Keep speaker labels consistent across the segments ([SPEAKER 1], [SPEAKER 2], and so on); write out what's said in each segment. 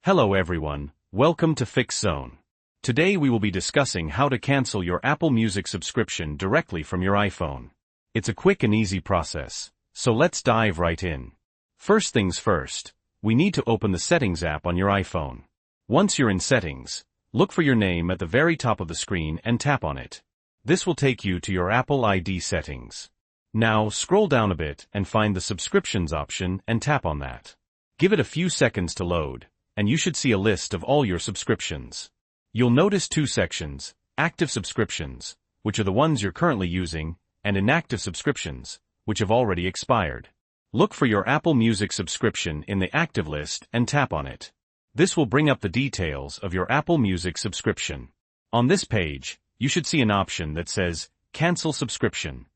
[SPEAKER 1] Hello everyone, welcome to Fix Zone. Today we will be discussing how to cancel your Apple Music subscription directly from your iPhone. It's a quick and easy process, so let's dive right in. First things first, we need to open the Settings app on your iPhone. Once you're in Settings, look for your name at the very top of the screen and tap on it. This will take you to your Apple ID settings. Now scroll down a bit and find the Subscriptions option and tap on that. Give it a few seconds to load, and you should see a list of all your subscriptions. You'll notice two sections: active subscriptions, which are the ones you're currently using, and inactive subscriptions, which have already expired. Look for your Apple Music subscription in the active list and tap on it. This will bring up the details of your Apple Music subscription. On this page, you should see an option that says, Cancel Subscription.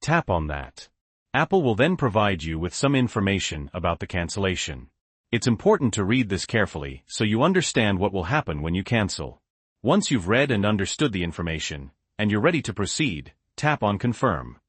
[SPEAKER 1] Tap on that. Apple will then provide you with some information about the cancellation. It's important to read this carefully so you understand what will happen when you cancel. Once you've read and understood the information, and you're ready to proceed, tap on Confirm.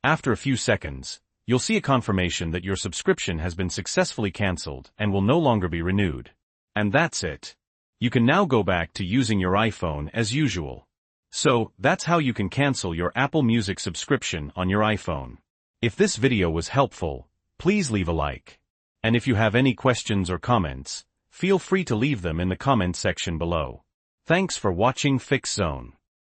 [SPEAKER 1] After a few seconds, you'll see a confirmation that your subscription has been successfully cancelled and will no longer be renewed. And that's it. You can now go back to using your iPhone as usual. So, that's how you can cancel your Apple Music subscription on your iPhone. If this video was helpful, please leave a like. And if you have any questions or comments, feel free to leave them in the comment section below. Thanks for watching Fix Zone.